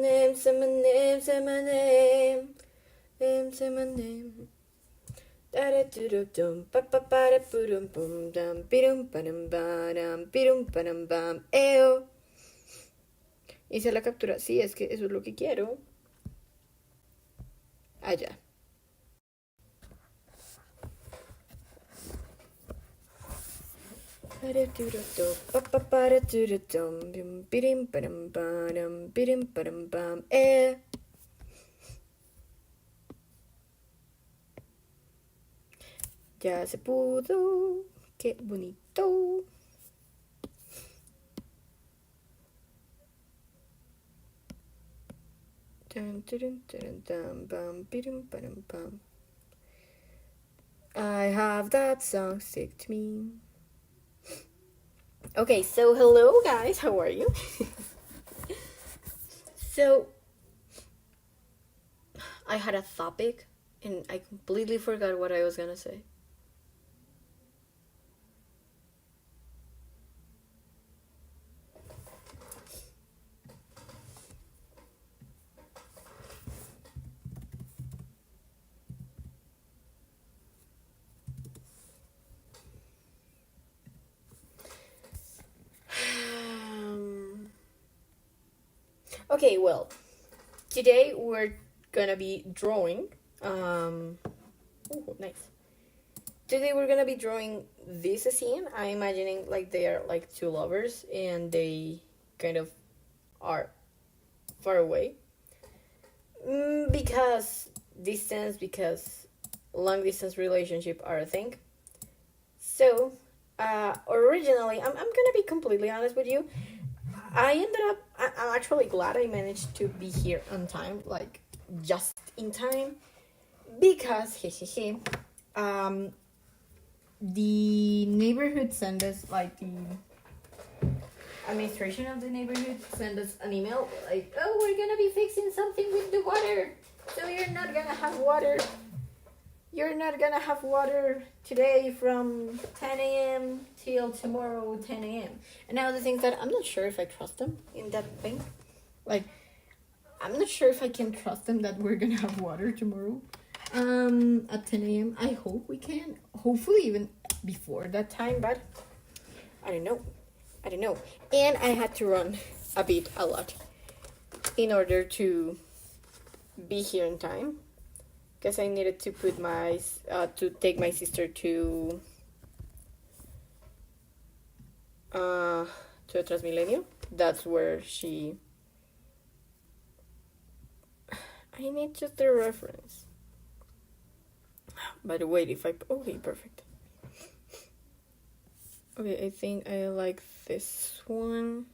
name, say my name, say my name. Name, say my name. Da-da-do-do-dum, ba-ba-ba-da-boo-dum-bum, dum, bidum-ba-dum-ba-dum, bidum-ba-dum-bam, eo. Hice la captura. Sí, es que eso es lo que quiero. Allá. Ya se pudo. Qué bonito. I have that song stick to me. Okay, so hello guys, how are you? So, I had a topic and I completely forgot what I was gonna say. Okay, well, today we're gonna be drawing. Oh, nice. Today we're gonna be drawing this scene. I'm imagining like they are like two lovers and they kind of are far away. Because long distance relationship are a thing. So, originally, I'm gonna be completely honest with you. I'm actually glad I managed to be here on time, like just in time, because the neighborhood sent us, like the administration of the neighborhood sent us an email like, oh, we're gonna be fixing something with the water, so you're not gonna have water. You're not gonna have water today from 10 a.m. till tomorrow 10 a.m. And now the thing that I'm not sure if I trust them in that thing. Like, I'm not sure if I can trust them that we're gonna have water tomorrow at 10 a.m. I hope we can. Hopefully even before that time, but I don't know. And I had to run a lot in order to be here in time. Because I needed to put to take my sister to a Transmilenio. That's where she. I need just the reference. But wait, okay, perfect. Okay, I think I like this one.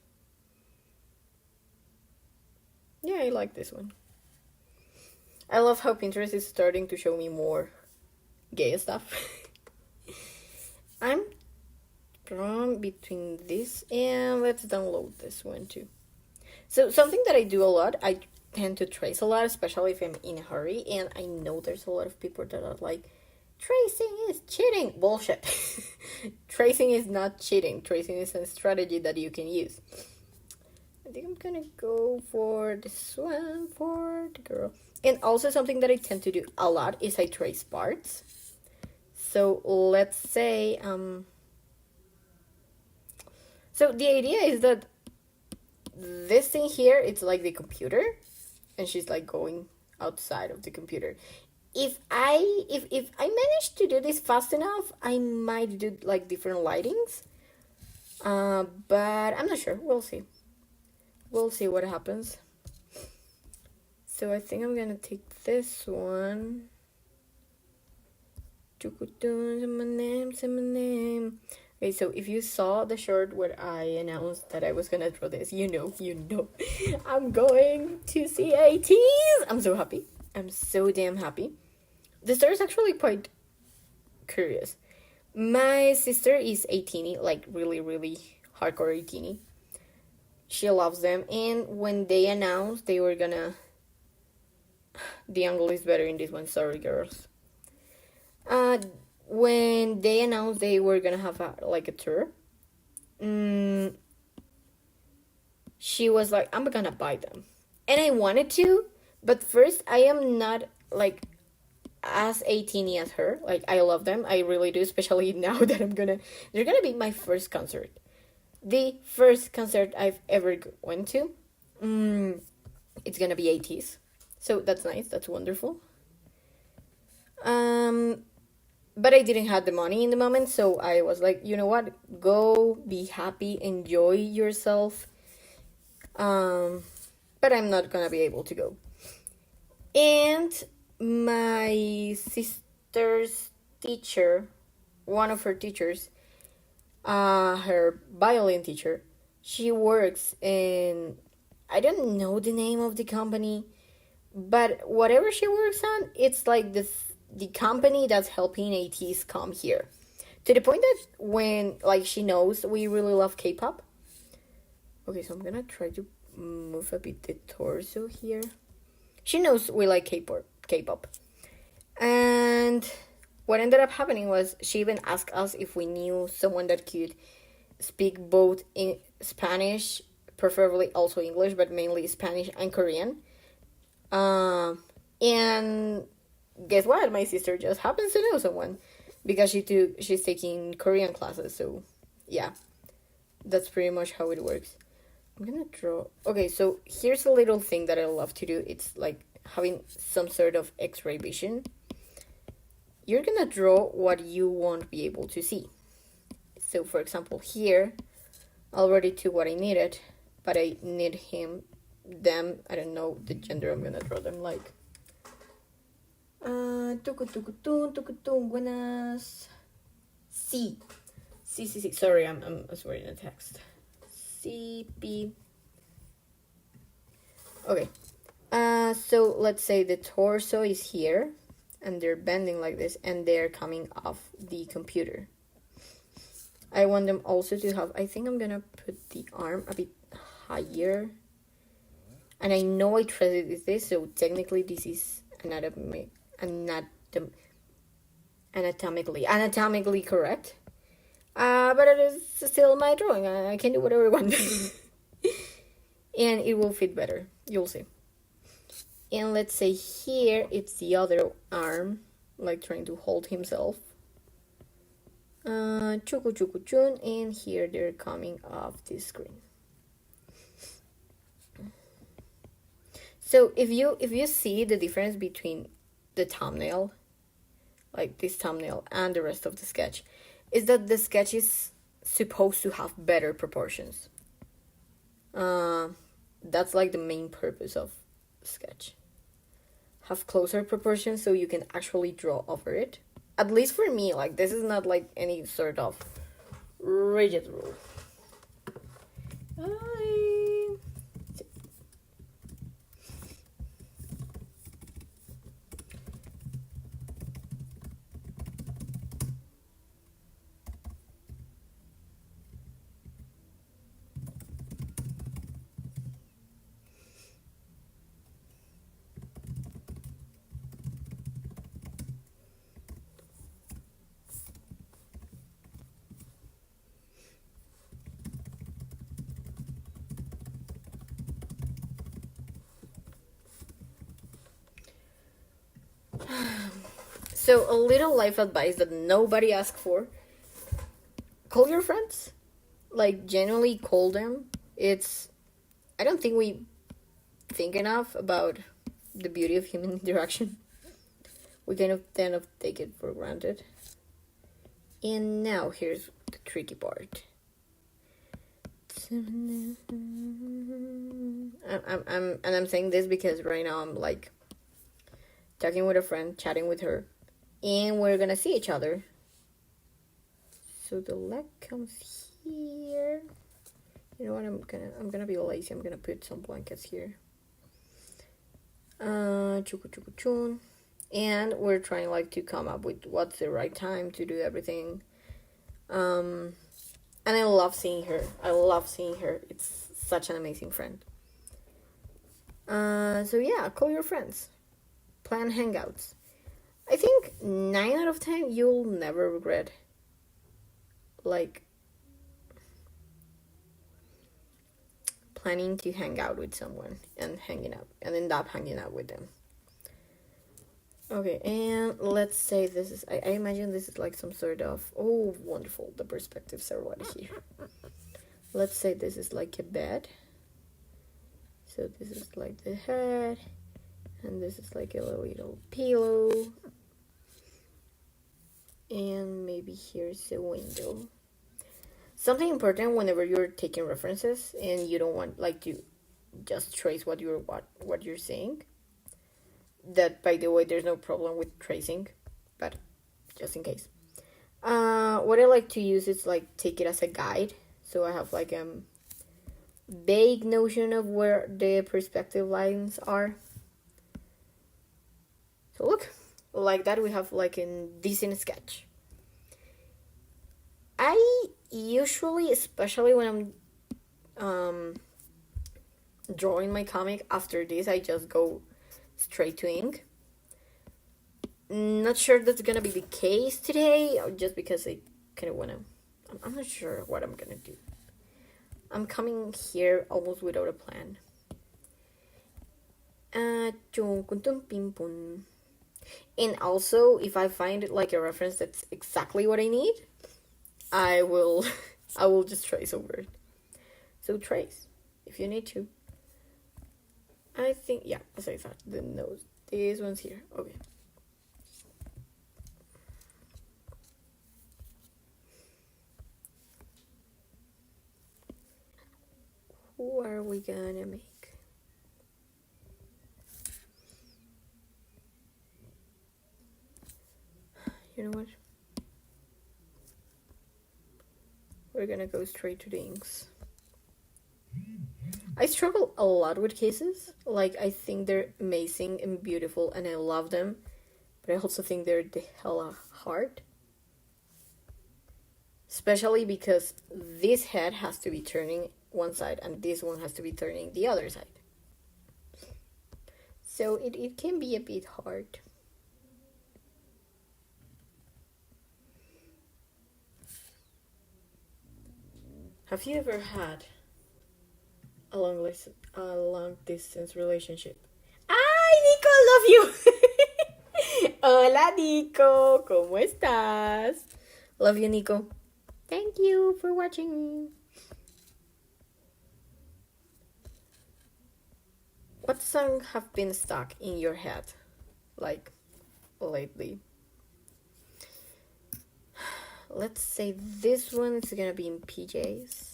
Yeah, I like this one. I love how Pinterest is starting to show me more gay stuff. I'm drawn between this and let's download this one too. So something that I do a lot, I tend to trace a lot, especially if I'm in a hurry, and I know there's a lot of people that are like, tracing is cheating. Bullshit. Tracing is not cheating. Tracing is a strategy that you can use. I think I'm gonna go for this one for the girl. And also something that I tend to do a lot is I trace parts. So let's say, so the idea is that this thing here, it's like the computer, and she's like going outside of the computer. If I manage to do this fast enough, I might do like different lightings. But I'm not sure. We'll see. We'll see what happens. So I think I'm gonna take this one. Say my name. Okay, so if you saw the short where I announced that I was gonna draw this, you know, I'm going to see 18s. I'm so happy. I'm so damn happy. The story is actually quite curious. My sister is 18, like really, really hardcore 18. She loves them, and when they announced they were gonna... The angle is better in this one, sorry girls. When they announced they were gonna have a tour, she was like, I'm gonna buy them. And I wanted to, but first, I am not like as 18 as her. Like, I love them. I really do, especially now that they're gonna be my first concert. The first concert I've ever went to. It's gonna be 80s. So that's nice. That's wonderful. But I didn't have the money in the moment, so I was like, you know what? Go, be happy, enjoy yourself. But I'm not gonna be able to go. And my sister's teacher, one of her teachers, her violin teacher, she works in, I don't know the name of the company, but whatever she works on, it's like the company that's helping ATs come here. To the point that when, like, she knows we really love K-pop. Okay, so I'm gonna try to move a bit the torso here. She knows we like K-pop. And what ended up happening was she even asked us if we knew someone that could speak both in Spanish, preferably also English, but mainly Spanish and Korean. And guess what? My sister just happens to know someone because she's taking Korean classes. So yeah, that's pretty much how it works. I'm gonna draw. Okay, so here's a little thing that I love to do. It's like having some sort of X-ray vision. You're gonna draw what you won't be able to see. So for example, here I already took what I needed, but I need them, I don't know the gender, I'm gonna draw them like buenas. C. Sorry, I'm writing a text. CP. Okay. So let's say the torso is here, and they're bending like this, and they're coming off the computer. I want them also to have, I think I'm gonna put the arm a bit higher. And I know I treated this, so technically this is anatomically correct. But it is still my drawing. I can do whatever I want. And it will fit better. You'll see. And let's say here it's the other arm, like trying to hold himself. Chuku chuku chun, and here they're coming off the screen. So if you see the difference between the thumbnail, like this thumbnail, and the rest of the sketch, is that the sketch is supposed to have better proportions. That's like the main purpose of the sketch. Have closer proportions so you can actually draw over it. At least for me, like, this is not like any sort of rigid rule. So a little life advice that nobody asked for. Call your friends. Like, genuinely call them. I don't think we think enough about the beauty of human interaction. We kind of tend to take it for granted. And now here's the tricky part. I'm saying this because right now I'm like talking with a friend, chatting with her, and we're gonna see each other. So the leg comes here. You know what? I'm gonna be lazy. I'm gonna put some blankets here. Chuku chuku chun. And we're trying like to come up with what's the right time to do everything. And I love seeing her. It's such an amazing friend. So yeah, call your friends. Plan hangouts. I think 9 out of 10 you'll never regret. Like, planning to hang out with someone and end up hanging out with them. Okay, and let's say this is, I imagine this is like some sort of, oh, wonderful, the perspectives are right here. Let's say this is like a bed. So this is like the head, and this is like a little pillow. And maybe here's a window. Something important whenever you're taking references and you don't want like to just trace what you're saying. That, by the way, there's no problem with tracing, but just in case. What I like to use is like take it as a guide. So I have like a vague notion of where the perspective lines are. So look, like that we have like a decent sketch. I usually, especially when I'm drawing my comic, after this I just go straight to ink. Not sure that's gonna be the case today, just because I kind of wanna. I'm not sure what I'm gonna do. I'm coming here almost without a plan. And also, if I find like a reference that's exactly what I need, I will just trace over it. So trace if you need to. I think, yeah, as I thought, the nose. This one's here. Okay. Who are we gonna make? You know what? We're gonna go straight to the inks. I struggle a lot with cases. Like, I think they're amazing and beautiful and I love them. But I also think they're the hella hard. Especially because this head has to be turning one side and this one has to be turning the other side. So it can be a bit hard. Have you ever had a long distance relationship? ¡Ay, Nico, love you! Hola, Nico, ¿cómo estás? Love you, Nico. Thank you for watching. What song have been stuck in your head, like, lately? Let's say this one is gonna be in PJs.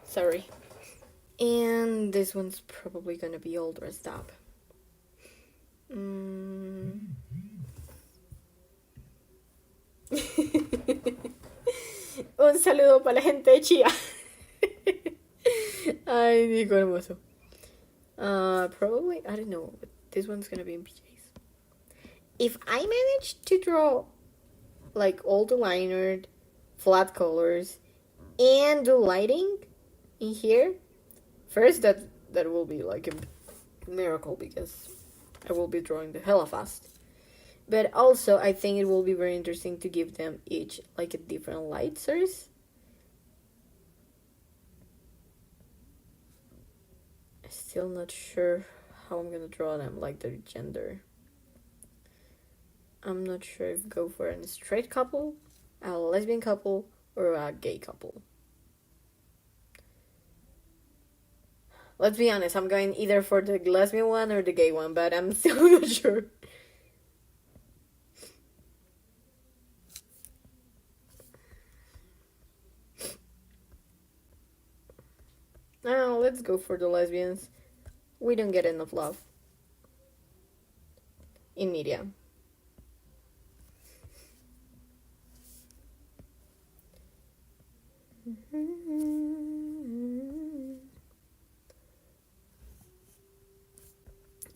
Sorry. And this one's probably gonna be all dressed up. Un saludo para la gente de Chía. Ay, Nico hermoso. Probably, I don't know, but this one's gonna be in PJs. If I manage to draw like all the liner, flat colors, and the lighting in here, first that will be like a miracle because I will be drawing the hella fast. But also I think it will be very interesting to give them each like a different light source. I'm still not sure how I'm gonna draw them, like their gender. I'm not sure if go for a straight couple, a lesbian couple, or a gay couple. Let's be honest, I'm going either for the lesbian one or the gay one, but I'm still not sure. Now, let's go for the lesbians. We don't get enough love in media.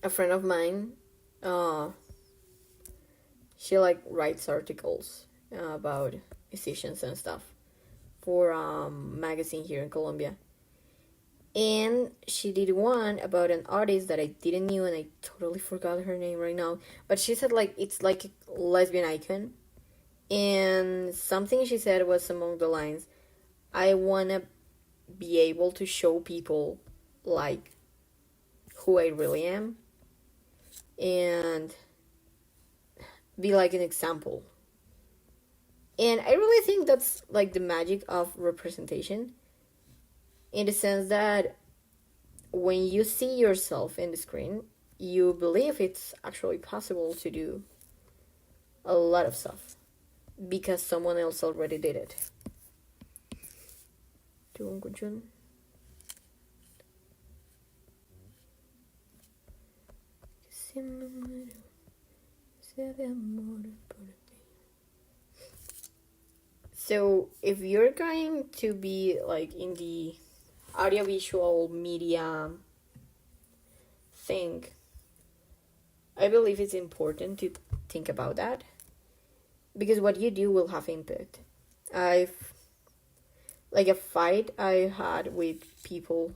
A friend of mine, she like writes articles about musicians and stuff for a magazine here in Colombia. And she did one about an artist that I didn't know, and I totally forgot her name right now. But she said like it's like a lesbian icon, And something she said was among the lines, I want to be able to show people like who I really am and be like an example. And I really think that's like the magic of representation, in the sense that when you see yourself in the screen, you believe it's actually possible to do a lot of stuff because someone else already did it. So if you're going to be like in the audiovisual media thing, I believe it's important to think about that, because what you do will have impact. I've like a fight I had with people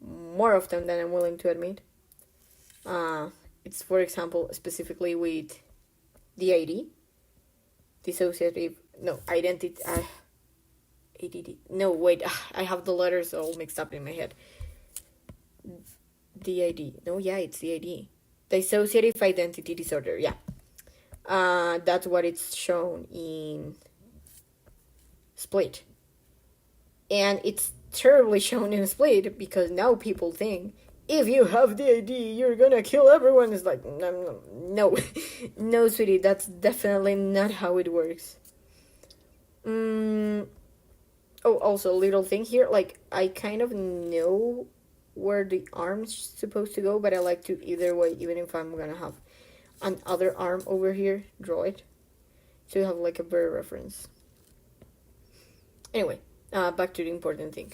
more often than I'm willing to admit. It's, for example, specifically with DID, dissociative, no, identity, ADD, no, wait, I have the letters all mixed up in my head. DID, no, yeah, it's DID, dissociative identity disorder, yeah. That's what it's shown in Split. And it's terribly shown in Split because now people think if you have DID, you're gonna kill everyone. It's like, no, no, sweetie, that's definitely not how it works. Oh, also, little thing here, like, I kind of know where the arm's supposed to go, but I like to either way, even if I'm gonna have another arm over here, draw it, so you have like a better reference. Anyway, back to the important thing.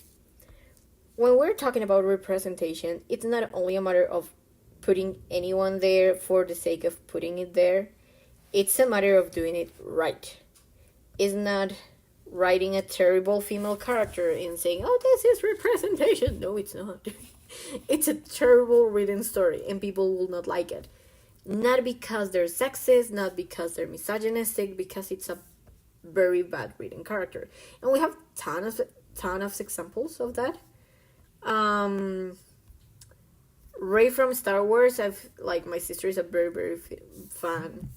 When we're talking about representation, it's not only a matter of putting anyone there for the sake of putting it there. It's a matter of doing it right. It's not writing a terrible female character and saying, oh, this is representation. No, it's not. It's a terrible written story and people will not like it. Not because they're sexist, not because they're misogynistic, because it's a very bad written character. And we have ton of examples of that. Rey from Star Wars, my sister is a very, very fan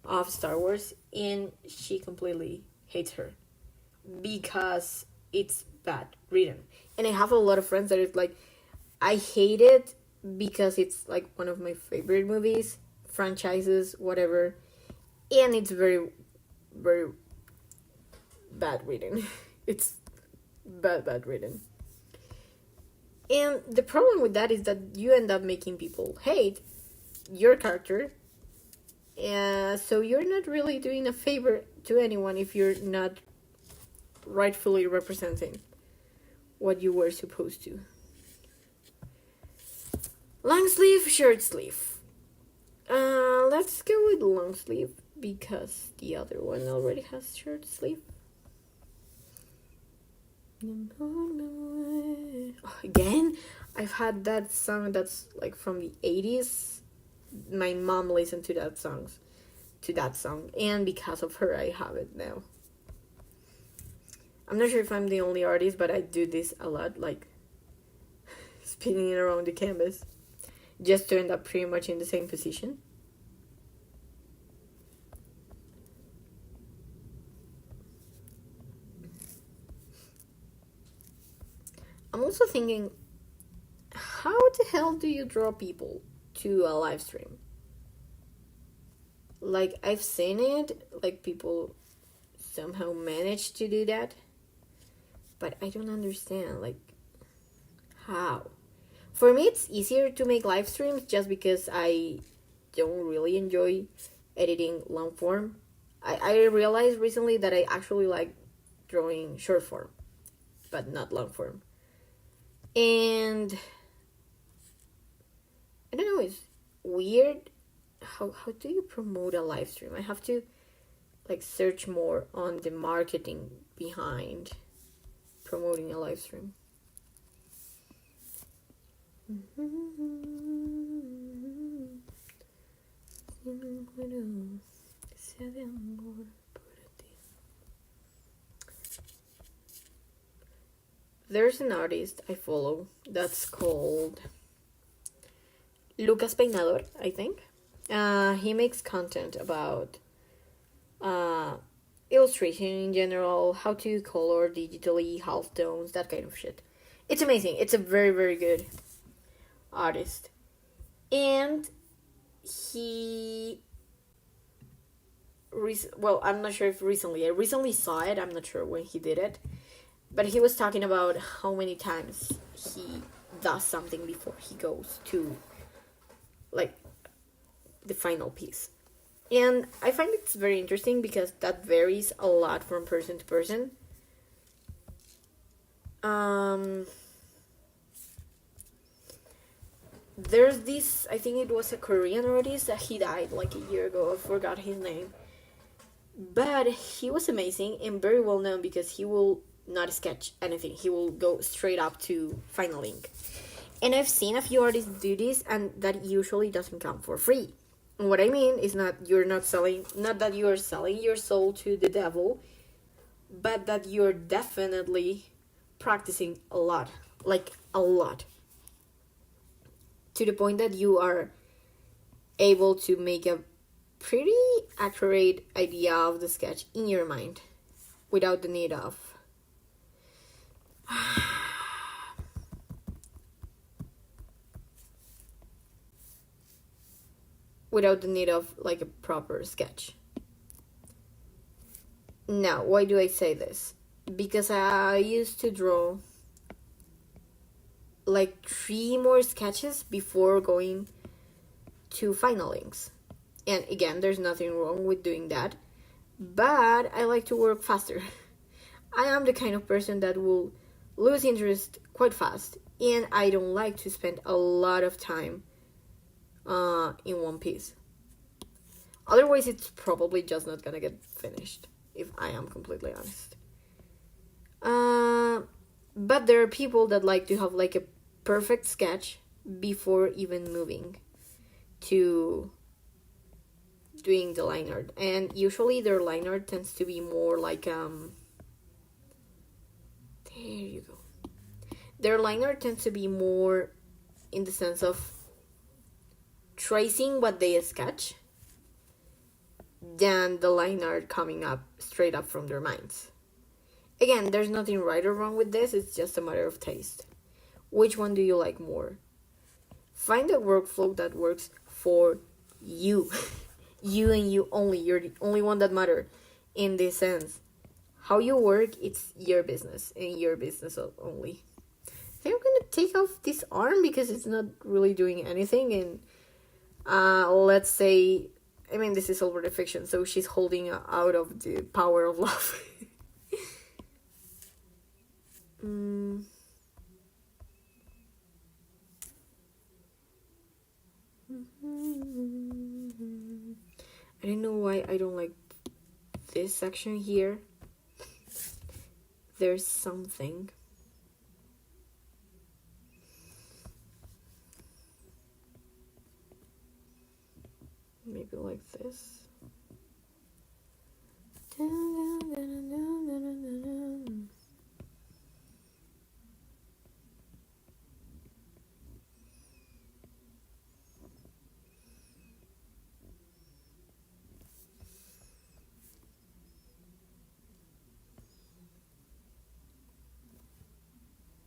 of Star Wars, and she completely hates her because it's bad written. And I have a lot of friends that is like, I hate it because it's like one of my favorite movies, franchises, whatever, and it's very, very bad written. It's bad written. And the problem with that is that you end up making people hate your character. So you're not really doing a favor to anyone if you're not rightfully representing what you were supposed to. Long sleeve, short sleeve. Let's go with long sleeve because the other one already has short sleeve. Again, I've had that song that's like from the 80s. My mom listened to that song, and because of her, I have it now. I'm not sure if I'm the only artist, but I do this a lot, like spinning around the canvas, just to end up pretty much in the same position. I'm also thinking, how the hell do you draw people to a live stream? Like, I've seen it, like people somehow manage to do that, but I don't understand, like, how? For me, it's easier to make live streams just because I don't really enjoy editing long form. I realized recently that I actually like drawing short form, but not long form. And I don't know, it's weird. How do you promote a live stream? I have to like search more on the marketing behind promoting a live stream. de amor por ti. There's an artist I follow that's called Lucas Peinador, I think. He makes content about illustration in general, how to color digitally, halftones, that kind of shit. It's amazing. It's a very, very good artist. And he... well, I'm not sure if recently. I recently saw it. I'm not sure when he did it. But he was talking about how many times he does something before he goes to, like, the final piece. And I find it's very interesting because that varies a lot from person to person. There's this, I think it was a Korean artist that he died like a year ago. I forgot his name. But he was amazing and very well known because he will not sketch anything. He will go straight up to final ink. And I've seen a few artists do this, and that usually doesn't come for free. And what I mean is not that you are selling your soul to the devil, but that you're definitely practicing a lot, like a lot, to the point that you are able to make a pretty accurate idea of the sketch in your mind without the need of like a proper sketch. Now, why do I say this? Because I used to draw like 3 more sketches before going to final inks. And again, there's nothing wrong with doing that, but I like to work faster. I am the kind of person that will lose interest quite fast, and I don't like to spend a lot of time in one piece. Otherwise, it's probably just not gonna get finished, if I am completely honest. But there are people that like to have like a perfect sketch before even moving to doing the line art, and usually their line art tends to be more like there you go. Their line art tends to be more in the sense of tracing what they sketch than the line art coming up straight up from their minds. Again, there's nothing right or wrong with this, it's just a matter of taste. Which one do you like more? Find a workflow that works for you. You and you only. You're the only one that matter in this sense. How you work, it's your business and your business only. I think I'm gonna take off this arm because it's not really doing anything, and let's say, I mean, this is already fiction, so she's holding out of the power of love. I don't know why I don't like this section here. There's something. Maybe like this.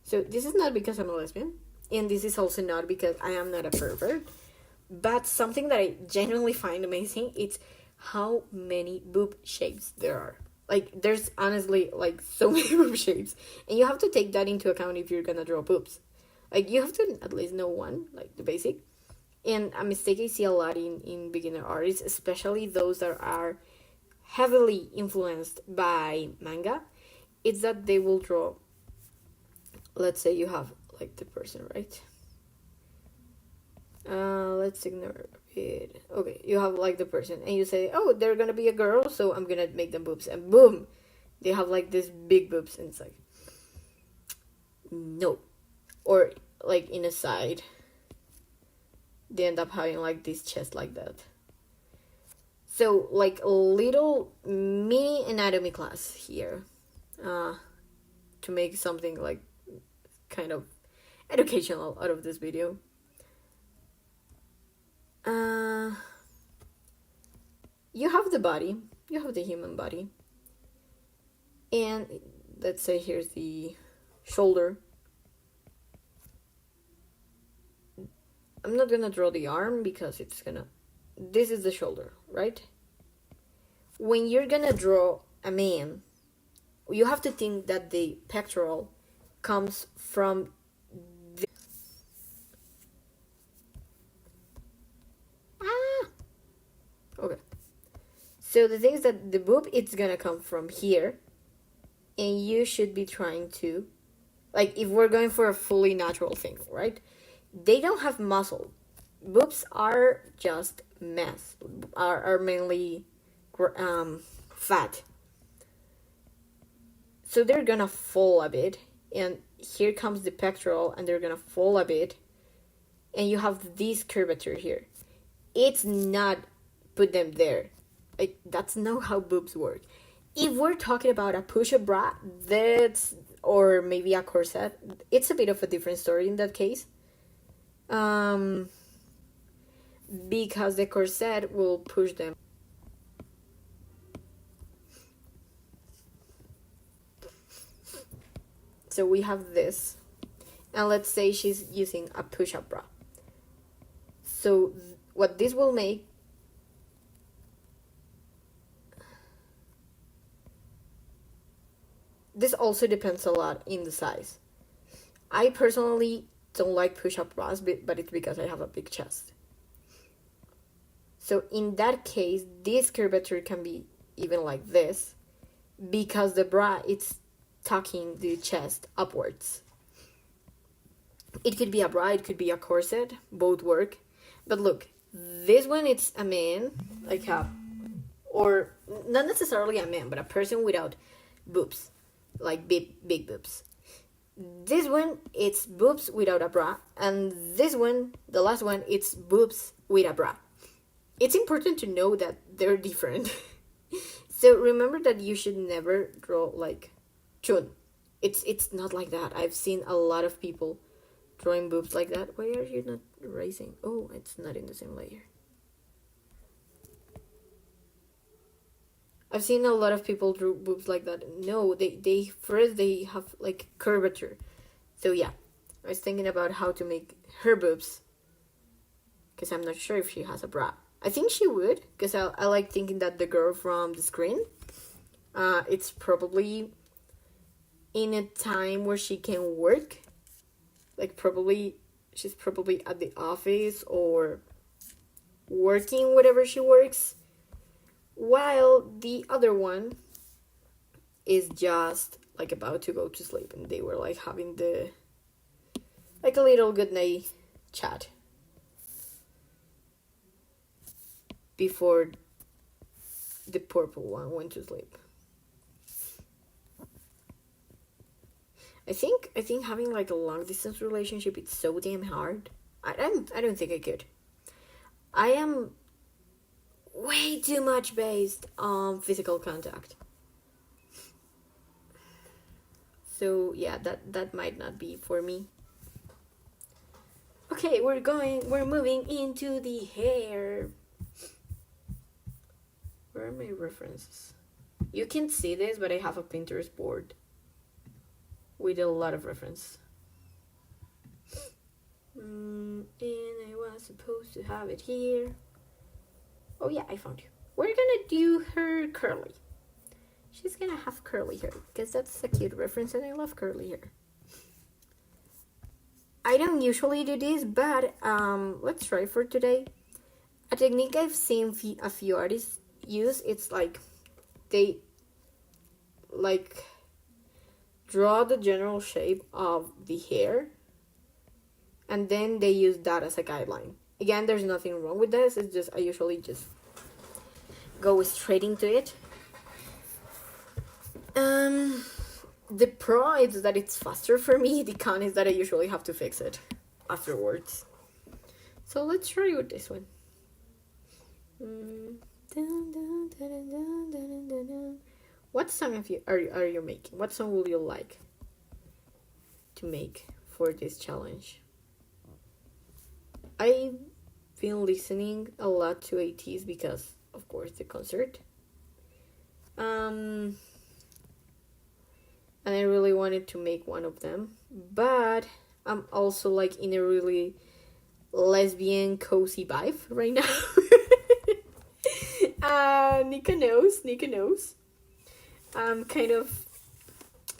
So this is not because I'm a lesbian, and this is also not because I am not a pervert, but something that I genuinely find amazing, it's how many boob shapes there are. Like, there's honestly, like, so many boob shapes, and you have to take that into account if you're gonna draw boobs. Like, you have to at least know one, like, the basic. And a mistake I see a lot in beginner artists, especially those that are heavily influenced by manga, it's that they will draw, let's say you have, like, the person, right? Let's ignore it. Okay, you have, like, the person, and you say, oh, they're gonna be a girl, so I'm gonna make them boobs, and boom, they have, like, this big boobs, and it's like, no. Or, like, in a side, they end up having, like, this chest like that. So like a little mini anatomy class here, to make something like kind of educational out of this video. You have the body, you have the human body, and let's say here's the shoulder. I'm not gonna draw the arm because this is the shoulder, right? When you're gonna draw a man, you have to think that the pectoral comes from okay. So the thing is that the boob, it's gonna come from here, and you should be trying to, like, if we're going for a fully natural thing, right? They don't have muscle. Boobs are just mass, are mainly fat. So they're gonna fall a bit, and here comes the pectoral, and they're gonna fall a bit, and you have this curvature here. It's not put them there. Like, that's not how boobs work. If we're talking about a push-up bra, or maybe a corset, it's a bit of a different story in that case. Because the corset will push them. So we have this, and let's say she's using a push-up bra. So what this will make, this also depends a lot in the size. I personally don't like push-up bras, but it's because I have a big chest. So in that case, this curvature can be even like this, because the bra, it's tucking the chest upwards. It could be a bra, it could be a corset, both work. But look, this one, it's a man, like or not necessarily a man, but a person without boobs, like big boobs. This one, it's boobs without a bra, and this one, the last one, it's boobs with a bra. It's important to know that they're different. So remember that you should never draw like chun. It's not like that. I've seen a lot of people drawing boobs like that. Why are you not erasing? Oh, it's not in the same layer. I've seen a lot of people draw boobs like that. No, they first they have like curvature. So yeah, I was thinking about how to make her boobs, because I'm not sure if she has a bra. I think she would, because I like thinking that the girl from the screen, it's probably in a time where she can work. Like, she's probably at the office or working whatever she works, while the other one is just like about to go to sleep, and they were like having like a little good night chat before the purple one went to sleep. I think having like a long distance relationship, it's so damn hard. I don't think I could. I am way too much based on physical contact. So yeah, that might not be for me. Okay, we're moving into the hair. Where are my references? You can see this, but I have a Pinterest board with a lot of reference. And I was supposed to have it here. Oh yeah, I found you. We're gonna do her curly. She's gonna have curly hair, because that's a cute reference and I love curly hair. I don't usually do this, but let's try for today. A technique I've seen a few artists use, it's like they like draw the general shape of the hair, and then they use that as a guideline. Again, there's nothing wrong with this. It's just I usually just go straight into it. The pro is that it's faster for me. The con is that I usually have to fix it afterwards. So let's try with this one. What song are you making? What song would you like to make for this challenge? I've been listening a lot to ATs because, of course, the concert. And I really wanted to make one of them, but I'm also like in a really lesbian cozy vibe right now. Nika knows.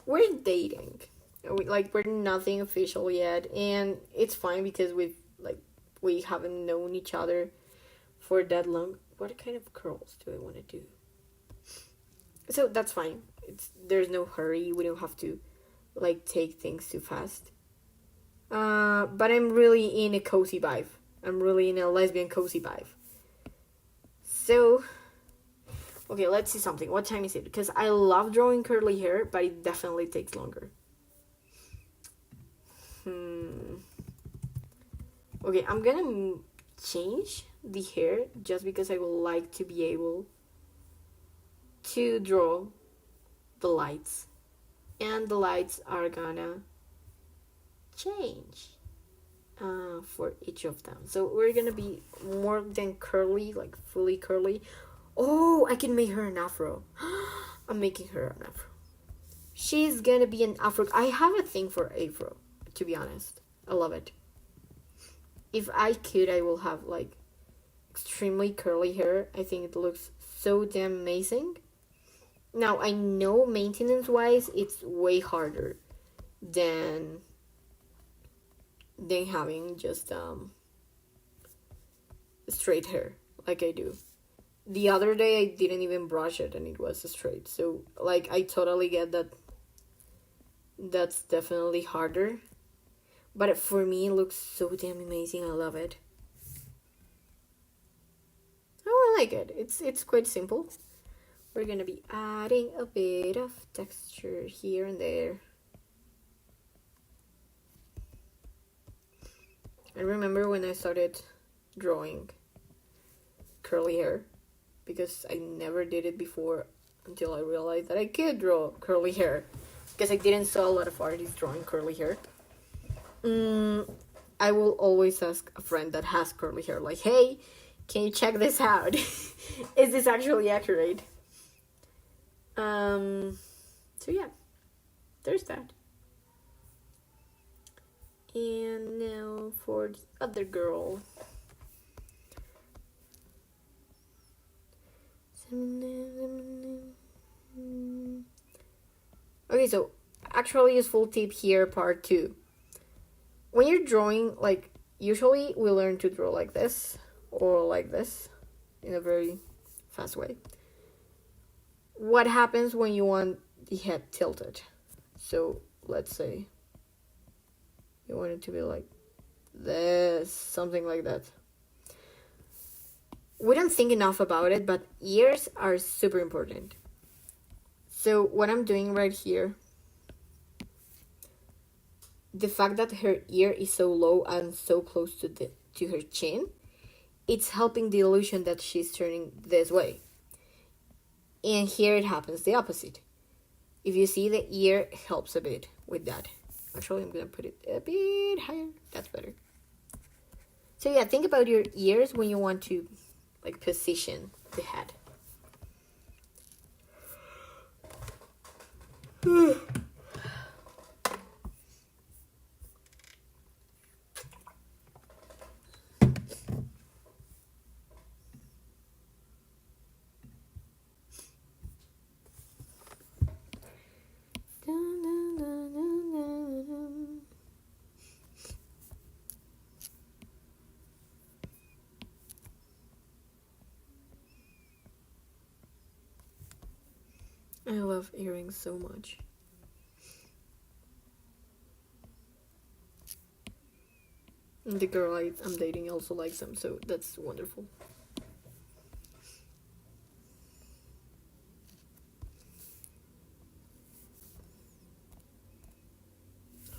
We're dating. We're nothing official yet, and it's fine because we haven't known each other for that long. What kind of curls do I want to do? So that's fine. There's no hurry. We don't have to take things too fast. But I'm really in a cozy vibe. I'm really in a lesbian cozy vibe. So, okay, let's see something. What time is it? Because I love drawing curly hair, but it definitely takes longer. Okay, I'm gonna change the hair just because I would like to be able to draw the lights. And the lights are gonna change for each of them. So we're gonna be more than curly, like fully curly. Oh, I can make her an afro. I'm making her an afro. She's gonna be an afro. I have a thing for afro, to be honest. I love it. If I could, I will have extremely curly hair. I think it looks so damn amazing. Now, I know maintenance-wise, it's way harder than having just straight hair like I do. The other day, I didn't even brush it and it was straight. So, I totally get that that's definitely harder. But for me, it looks so damn amazing. I love it. Oh, I like it. It's quite simple. We're gonna be adding a bit of texture here and there. I remember when I started drawing curly hair, because I never did it before until I realized that I could draw curly hair, because I didn't saw a lot of artists drawing curly hair. I will always ask a friend that has curly hair, hey, can you check this out? Is this actually accurate? So yeah, there's that. And now for the other girl. Okay, so actually useful tip here, part 2. When you're drawing, usually we learn to draw like this or like this in a very fast way. What happens when you want the head tilted? So let's say you want it to be like this, something like that. We don't think enough about it, but ears are super important. So what I'm doing right here, the fact that her ear is so low and so close to her chin, it's helping the illusion that she's turning this way. And here it happens the opposite. If you see, the ear helps a bit with that. Actually, I'm gonna put it a bit higher. That's better. So yeah, think about your ears when you want to position the head. I love earrings so much. And the girl I'm dating also likes them, so that's wonderful.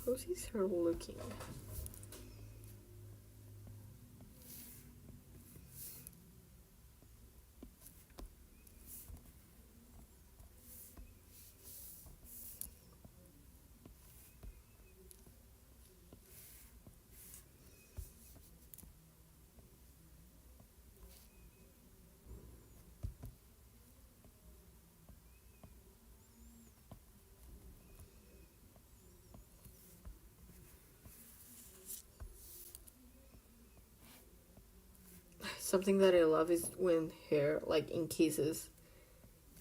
How's his hair looking? something that I love is when hair, like in cases,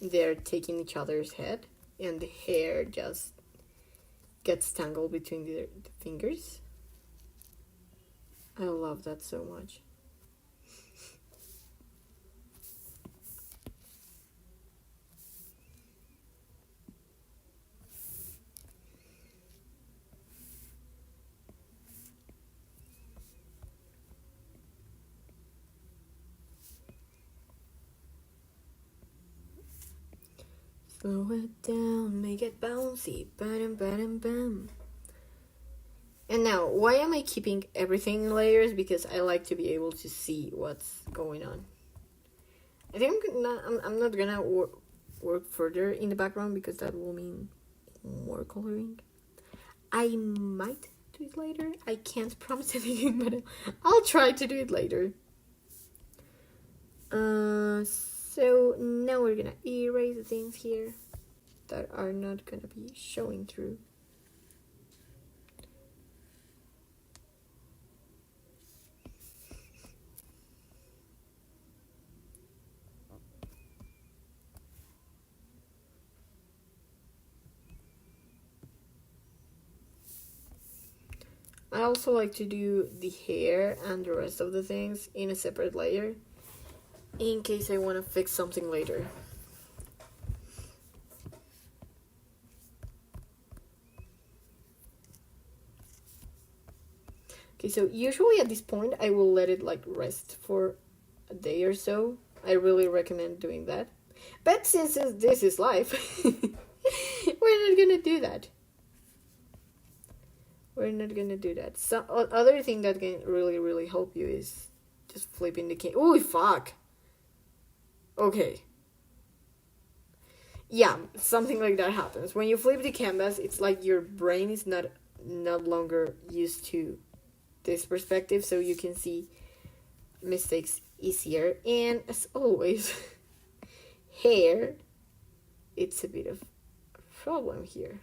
they're taking each other's head and the hair just gets tangled between the fingers. I love that so much. Slow it down, make it bouncy, bam. And now, why am I keeping everything in layers? Because I like to be able to see what's going on. I think I'm not gonna work further in the background because that will mean more coloring. I might do it later. I can't promise anything, but I'll try to do it later. So now we're gonna erase the things here that are not gonna be showing through. I also like to do the hair and the rest of the things in a separate layer in case I want to fix something later. Okay, so usually at this point I will let it like rest for a day or so. I really recommend doing that. But since this is live, we're not gonna do that. We're not gonna do that. So other thing that can really help you is just flipping the canvas. Oh fuck. Okay. Yeah, something like that happens. When you flip the canvas, it's like your brain is not longer used to this perspective, so you can see mistakes easier. And as always, hair, it's a bit of a problem here.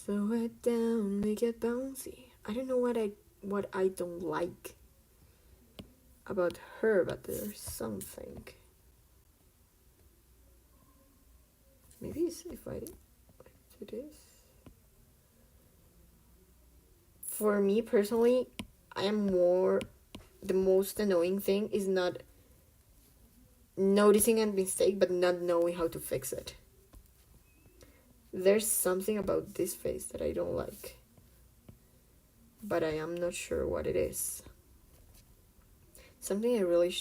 Slow it down, make it bouncy. I don't know what I don't like about her, but there's something. Maybe it's if I do this. For me personally, the most annoying thing is not noticing a mistake but not knowing how to fix it. There's something about this face that I don't like, but I am not sure what it is. Something I really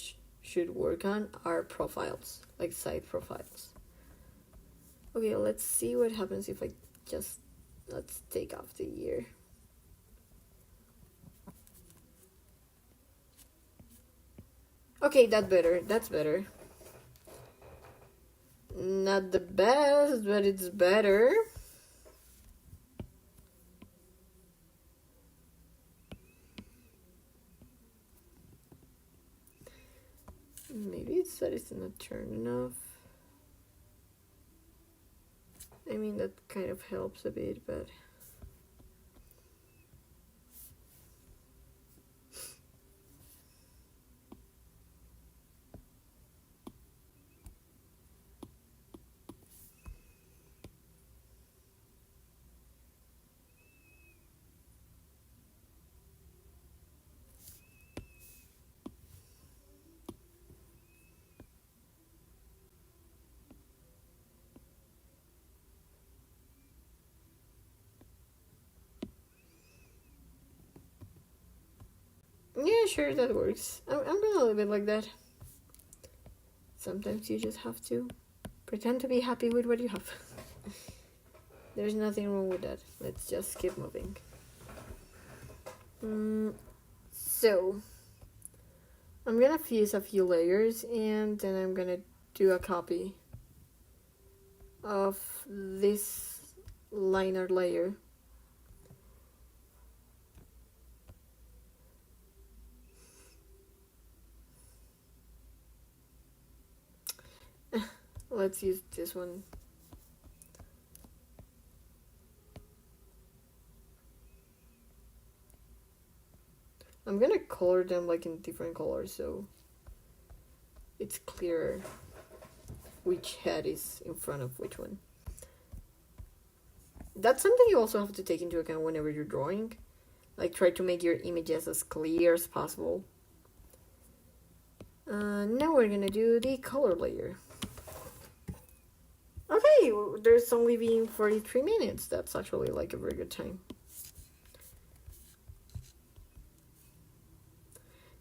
should work on are profiles, like side profiles. Okay, let's see what happens if I let's take off the ear. Okay, that's better. Not the best, but it's better. Maybe it's that it's not turned enough. I mean, that kind of helps a bit, but... yeah, sure, that works. I'm gonna leave it like that. Sometimes you just have to pretend to be happy with what you have. There's nothing wrong with that. Let's just keep moving. So, I'm gonna fuse a few layers and then I'm gonna do a copy of this liner layer. let's use this one. I'm gonna color them like in different colors so it's clearer which head is in front of which one. That's something you also have to take into account whenever you're drawing. Like, try to make your images as clear as possible. Now we're gonna do the color layer. Okay, there's only been 43 minutes. That's actually like a very good time.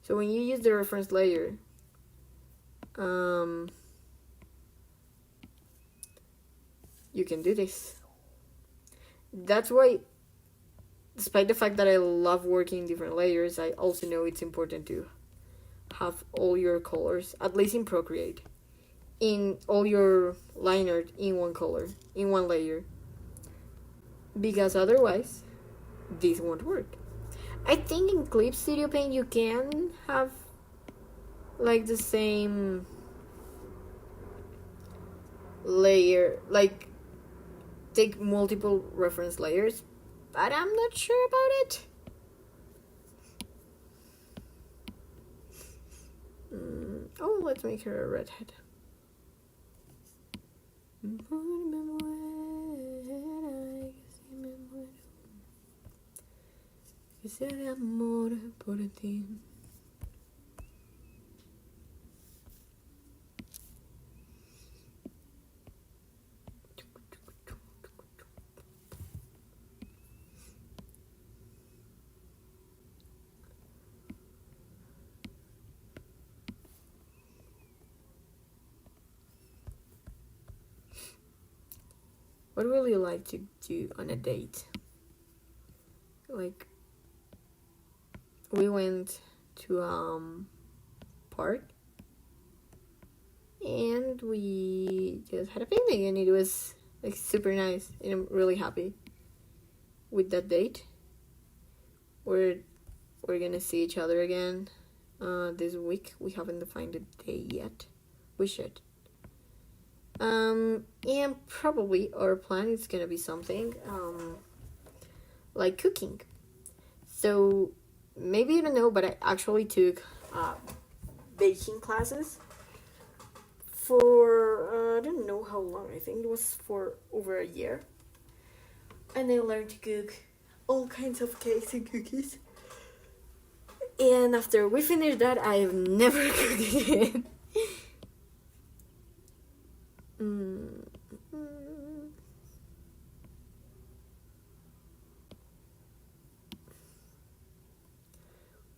So when you use the reference layer, you can do this. That's why, despite the fact that I love working in different layers, I also know it's important to have all your colors, at least in Procreate, in all your line art in one color, in one layer. Because otherwise, this won't work. I think in Clip Studio Paint you can have like the same layer, like take multiple reference layers, but I'm not sure about it. Oh, let's make her a redhead. What would you like to do on a date? Like, we went to park and we just had a picnic and it was like super nice and I'm really happy with that date. We're gonna see each other again this week. We haven't defined a day yet. We should. And probably our plan is gonna be something like cooking. So maybe you don't know, but I actually took baking classes for I don't know how long. I think it was for over a year, and I learned to cook all kinds of cakes and cookies. And after we finished that, I have never cooked again.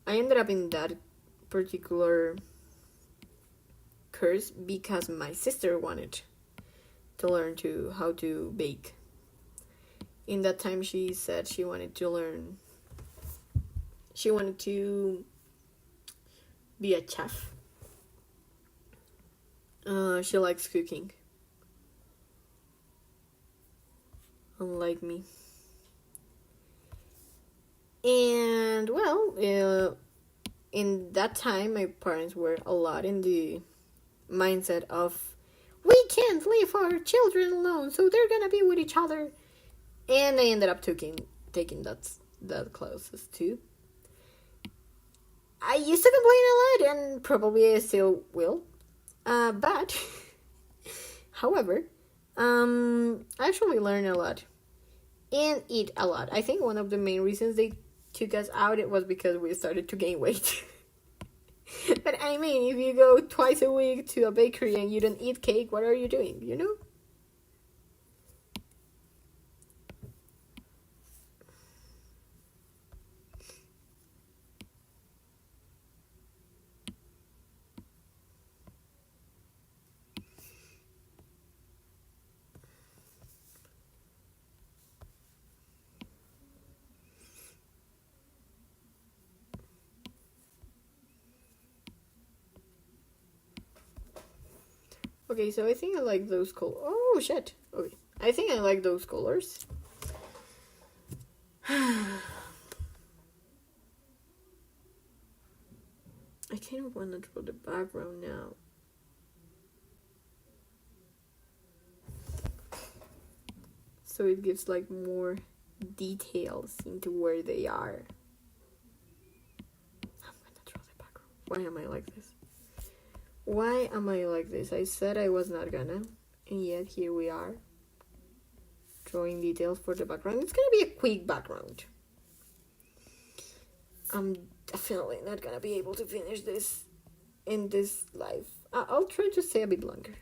I ended up in that particular course because my sister wanted to learn how to bake. In that time, she said she wanted to learn. She wanted to be a chef. She likes cooking, unlike me. And well, in that time, my parents were a lot in the mindset of, we can't leave our children alone, so they're gonna be with each other. And I ended up taking that classes too. I used to complain a lot, and probably I still will. But, however, I actually learned a lot and eat a lot. I think one of the main reasons they took us out, it was because we started to gain weight. But I mean, if you go twice a week to a bakery and you don't eat cake, what are you doing, you know? Okay, so I think I like those colors. Oh, shit. Okay, I think I like those colors. I kind of want to draw the background now. so it gives like more details into where they are. I'm gonna draw the background. Why am I like this? Why am I like this? I said I was not gonna, and yet here we are, drawing details for the background. It's gonna be a quick background. I'm definitely not gonna be able to finish this in this live. I'll try to stay a bit longer.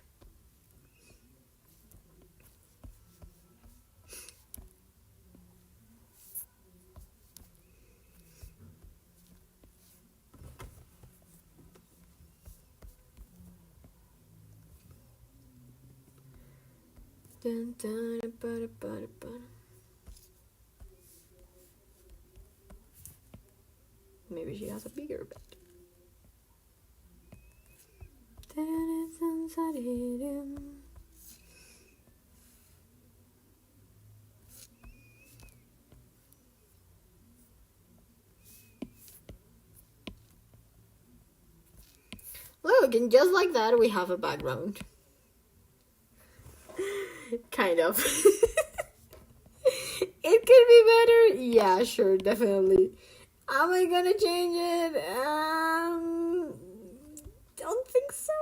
Dun, dun, ba, ba, ba. Maybe she has a bigger bed. Look, and just like that, we have a background. Kind of. It could be better. Yeah, sure, definitely. Am I gonna change it? Don't think so.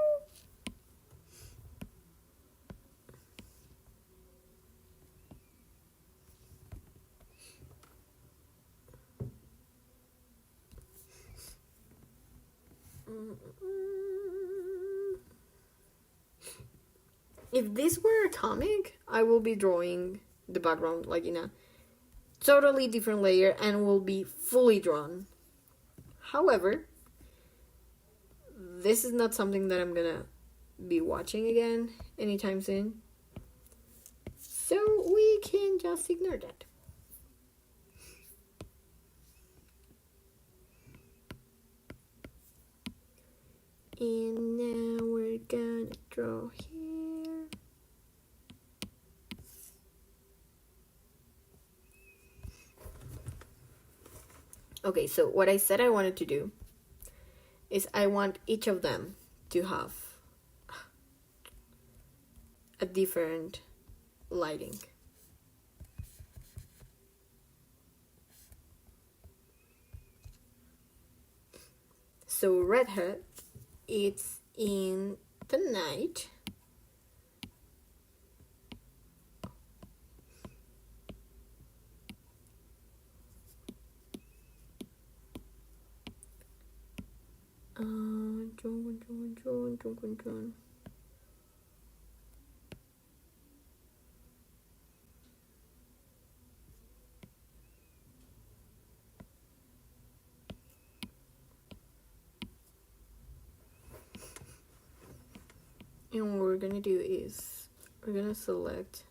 If this were a comic, I will be drawing the background like in a totally different layer and will be fully drawn. However, this is not something that I'm gonna be watching again anytime soon, so we can just ignore that. And now we're gonna draw here. Okay, so what I said I wanted to do is I want each of them to have a different lighting. So redhead, it's in the night. John. And what we're gonna do is we're gonna select.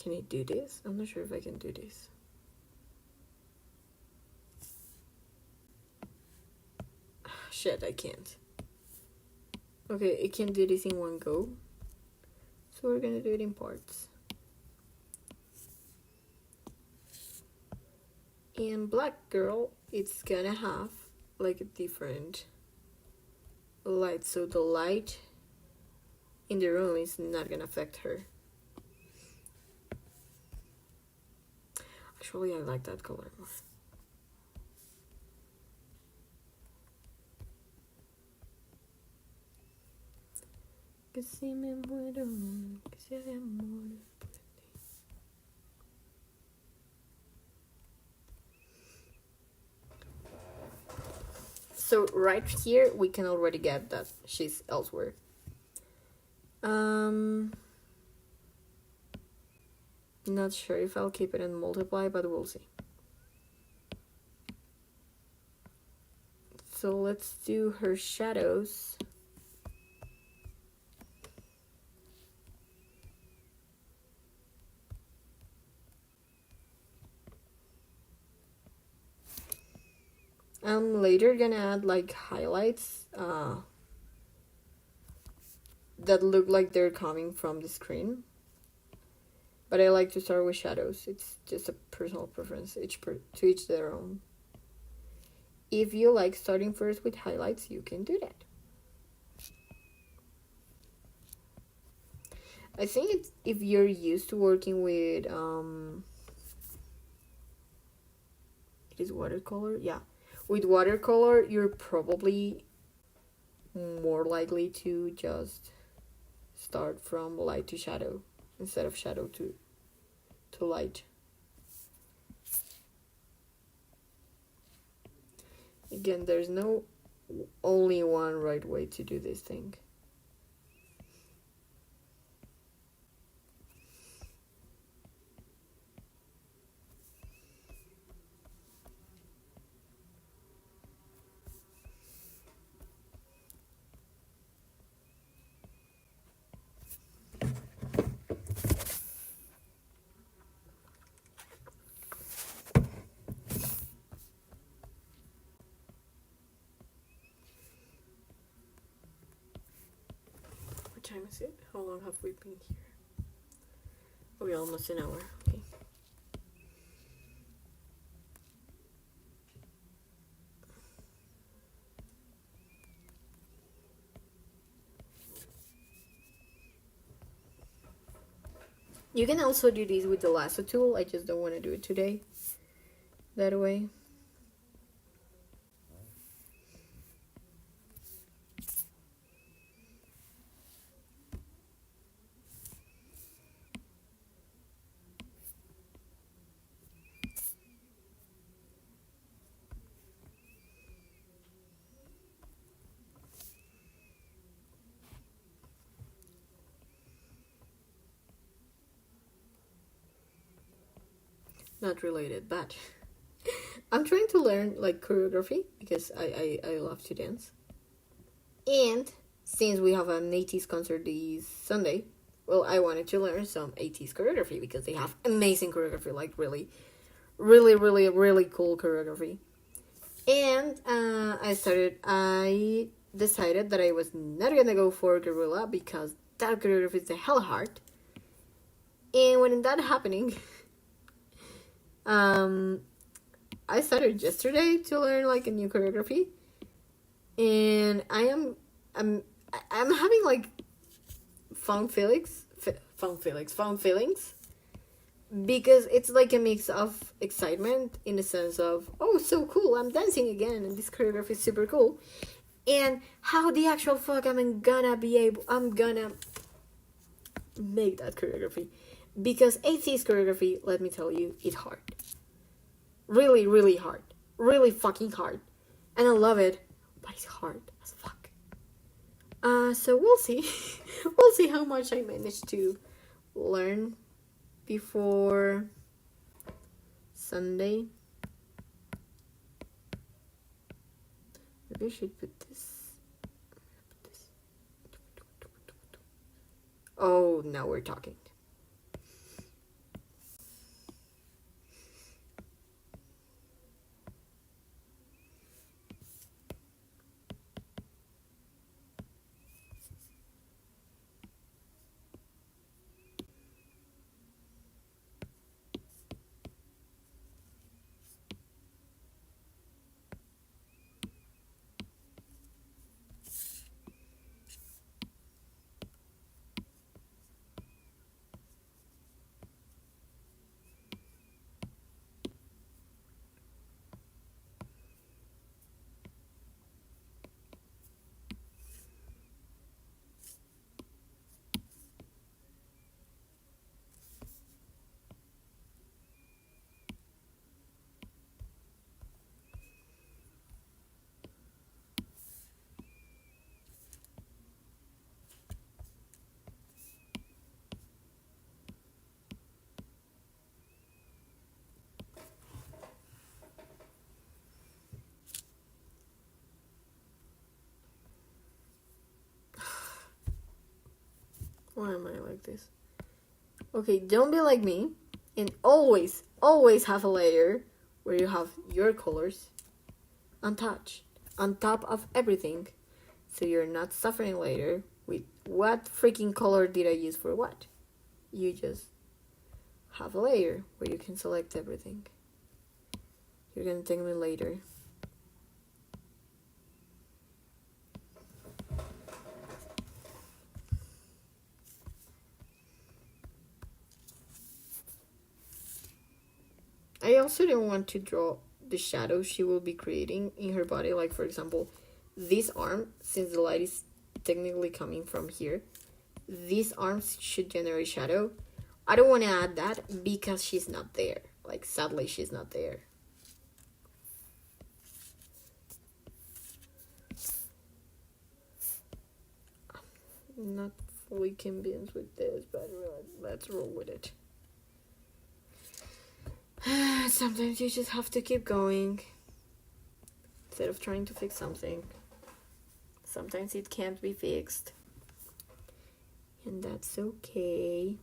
Can I do this? I'm not sure if I can do this. Shit, I can't. Okay, it can do this in one go. So we're gonna do it in parts. And black girl, it's gonna have like a different light. So the light in the room is not gonna affect her. Actually, I like that color more. Que si me muero, que sea de amor. So right here, we can already get that she's elsewhere. Not sure if I'll keep it in multiply, but we'll see. So let's do her shadows. I'm later gonna add like highlights that look like they're coming from the screen. But I like to start with shadows. It's just a personal preference, to each their own. If you like starting first with highlights, you can do that. I think it's if you're used to working with it is watercolor. Yeah, with watercolor, you're probably more likely to just start from light to shadow instead of shadow to light. Again, there's no only one right way to do this thing. What time is it? How long have we been here? Oh, yeah, almost an hour. Okay. You can also do these with the lasso tool. I just don't want to do it today that way. Not related, but I'm trying to learn like choreography because I love to dance. And since we have an 80s concert this Sunday, well, I wanted to learn some 80s choreography because they have amazing choreography, like really cool choreography. And I decided that I was not gonna go for Gorilla because that choreography is the hell hard. And when that happening, I started yesterday to learn like a new choreography, and I'm having like fun feelings because it's like a mix of excitement in the sense of, oh, so cool, I'm dancing again and this choreography is super cool, and how the actual fuck I'm gonna make that choreography, because 80s choreography, let me tell you, it's hard. Really hard. Really fucking hard. And I love it, but it's hard as fuck. So we'll see. We'll see how much I manage to learn before Sunday. Maybe I should put this. Oh, now we're talking. Why am I like this? Okay, don't be like me, and always have a layer where you have your colors untouched, on top of everything, so you're not suffering later with what freaking color did I use for what. You just have a layer where you can select everything. You're gonna thank me later. I also don't want to draw the shadow she will be creating in her body. Like, for example, this arm, since the light is technically coming from here, these arms should generate shadow. I don't want to add that because she's not there. Like, sadly, she's not there. I'm not fully convinced with this, but let's roll with it. Sometimes you just have to keep going instead of trying to fix something. Sometimes it can't be fixed, and that's okay.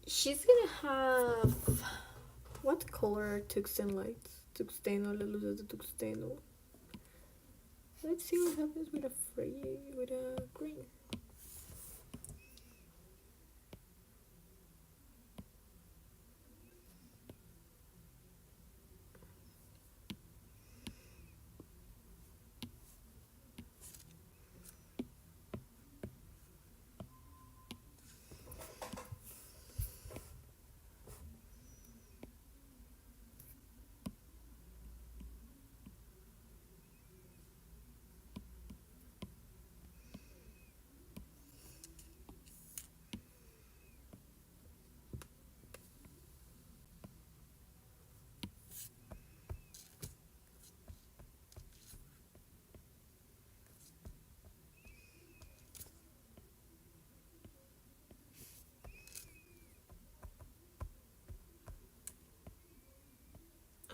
She's gonna have... What color are tungsten lights? Tungsteno, la luz de tungsteno. Let's see what happens with a green.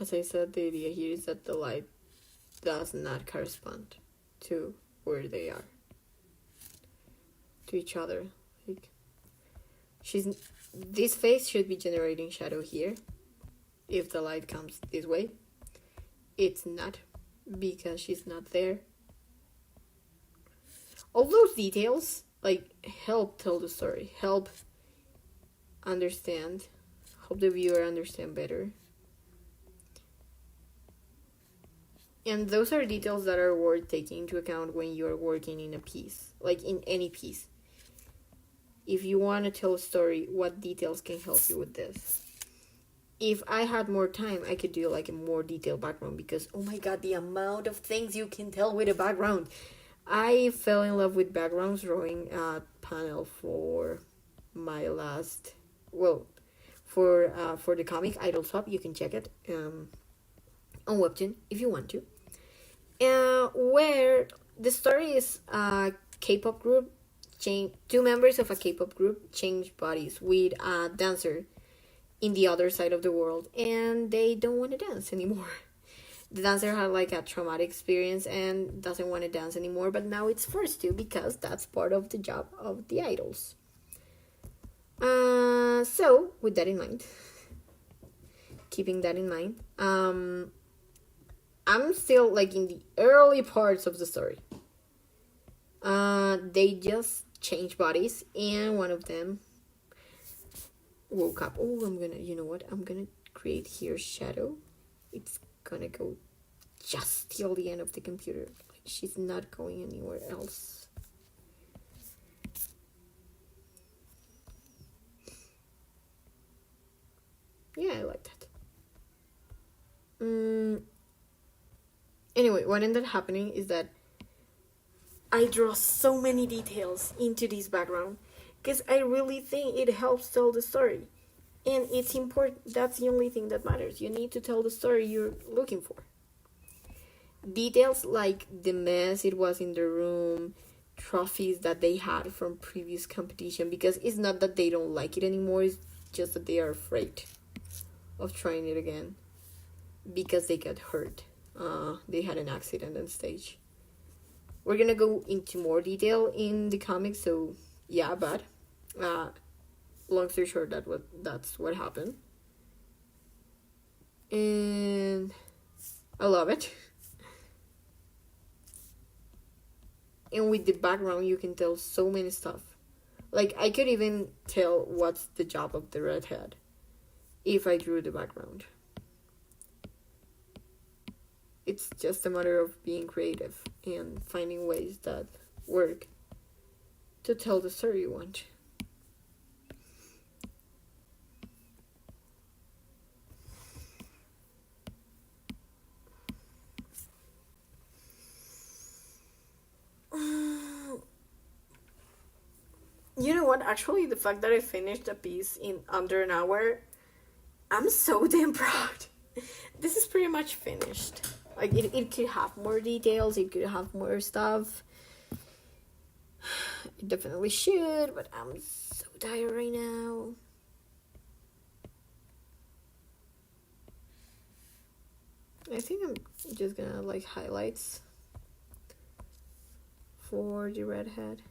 As I said, the idea here is that the light does not correspond to where they are, to each other. Like, this face should be generating shadow here if the light comes this way. It's not, because she's not there. All those details like help tell the story, help understand, help the viewer understand better. And those are details that are worth taking into account when you're working in a piece, like in any piece. If you want to tell a story, what details can help you with this? If I had more time, I could do like a more detailed background, because oh my god, the amount of things you can tell with a background. I fell in love with backgrounds drawing a panel for my last, for the comic Idol Swap. You can check it on Webtoon if you want to. Where the story is a K-pop group, two members of a K-pop group change bodies with a dancer in the other side of the world, and they don't want to dance anymore. The dancer had like a traumatic experience and doesn't want to dance anymore, but now it's forced to because that's part of the job of the idols. So with that in mind, keeping that in mind, I'm still like in the early parts of the story. They just changed bodies, and one of them woke up. Oh, you know what? I'm gonna create here shadow. It's gonna go just till the end of the computer. Like, she's not going anywhere else. Yeah, I like that. Anyway, what ended up happening is that I draw so many details into this background because I really think it helps tell the story. And it's important. That's the only thing that matters. You need to tell the story you're looking for. Details like the mess it was in the room, trophies that they had from previous competition, because it's not that they don't like it anymore, it's just that they are afraid of trying it again because they got hurt. They had an accident on stage. We're gonna go into more detail in the comics, so yeah, but long story short, that's what happened. And I love it. And with the background, you can tell so many stuff. Like, I could even tell what's the job of the redhead if I drew the background. It's just a matter of being creative and finding ways that work to tell the story you want. You know what? Actually, the fact that I finished a piece in under an hour, I'm so damn proud. This is pretty much finished. Like, it could have more details, it could have more stuff. It definitely should, but I'm so tired right now. I think I'm just gonna like highlights for the redhead.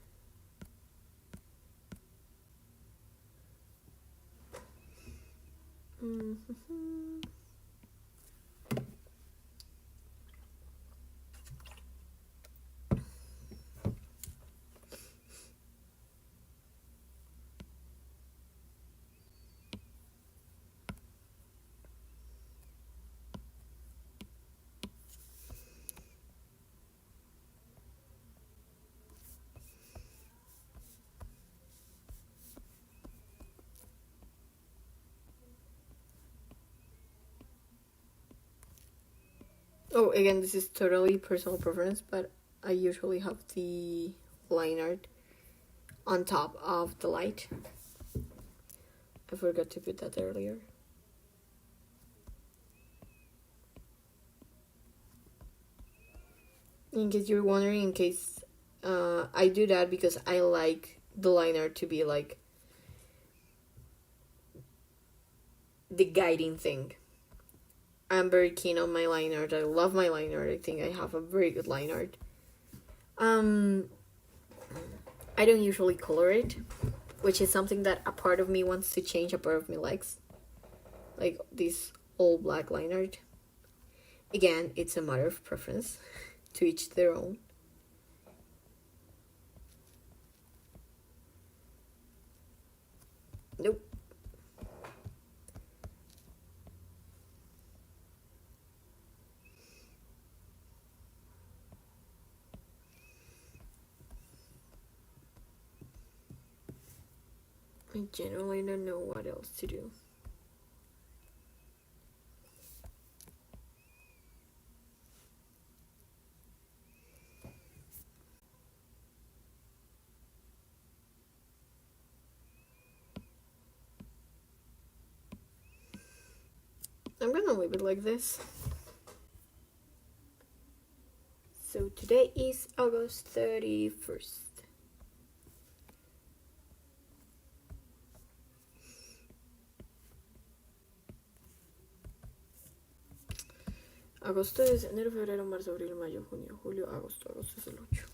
Oh, again, this is totally personal preference, but I usually have the line art on top of the light. I forgot to put that earlier. In case you're wondering, I do that because I like the line art to be like the guiding thing. I'm very keen on my line art. I love my line art. I think I have a very good line art. I don't usually color it, which is something that a part of me wants to change, a part of me likes. Like this all black line art. Again, it's a matter of preference. To each their own. Nope. I genuinely don't know what else to do. I'm gonna leave it like this. So today is August 31st. Agosto es enero, febrero, marzo, abril, mayo, junio, julio, agosto. Agosto es el 8.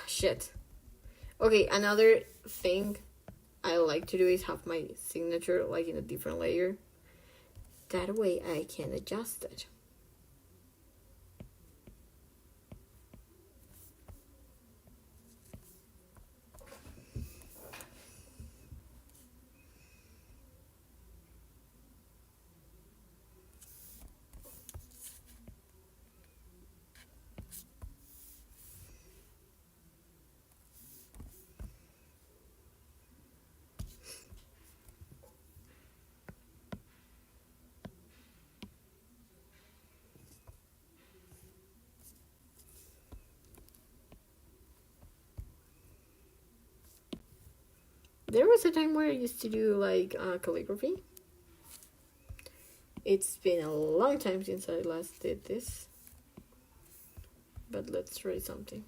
Shit. Okay, another thing I like to do is have my signature like in a different layer. That way I can adjust it. There was a time where I used to do like calligraphy. It's been a long time since I last did this. But let's try something.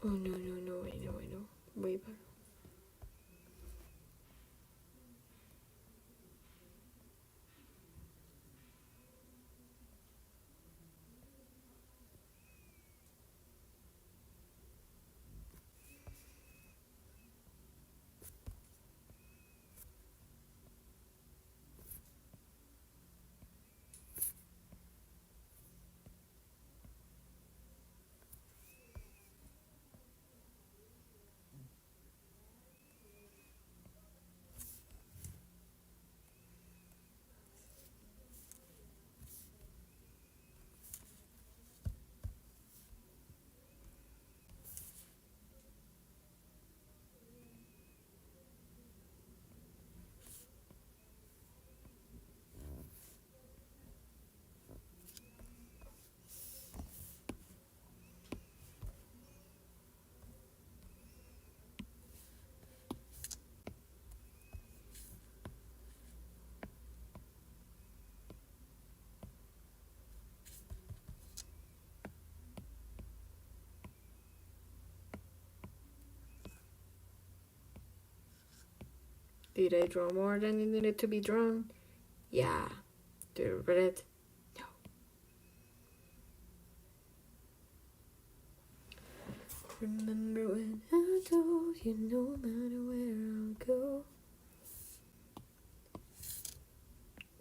Oh, no, I know. Way back. Did I draw more than it needed to be drawn? Yeah. Did I read it? No. Remember when I told you no matter where I'll go?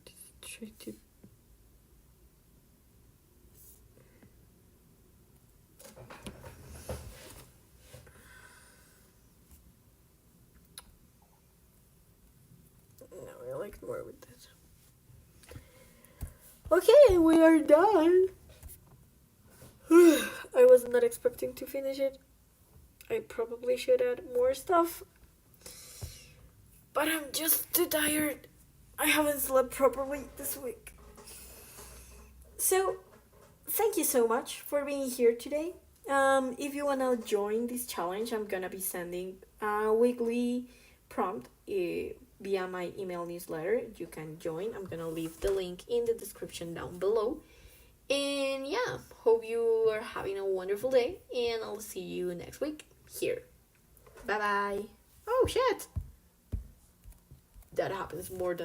Just try to... No, I like more with this. Okay, we are done. I was not expecting to finish it. I probably should add more stuff. But I'm just too tired. I haven't slept properly this week. So, thank you so much for being here today. If you wanna join this challenge, I'm gonna be sending a weekly prompt via my email newsletter. You can join. I'm gonna leave the link in the description down below. And yeah, hope you are having a wonderful day, and I'll see you next week here. Bye bye. Oh shit! That happens more than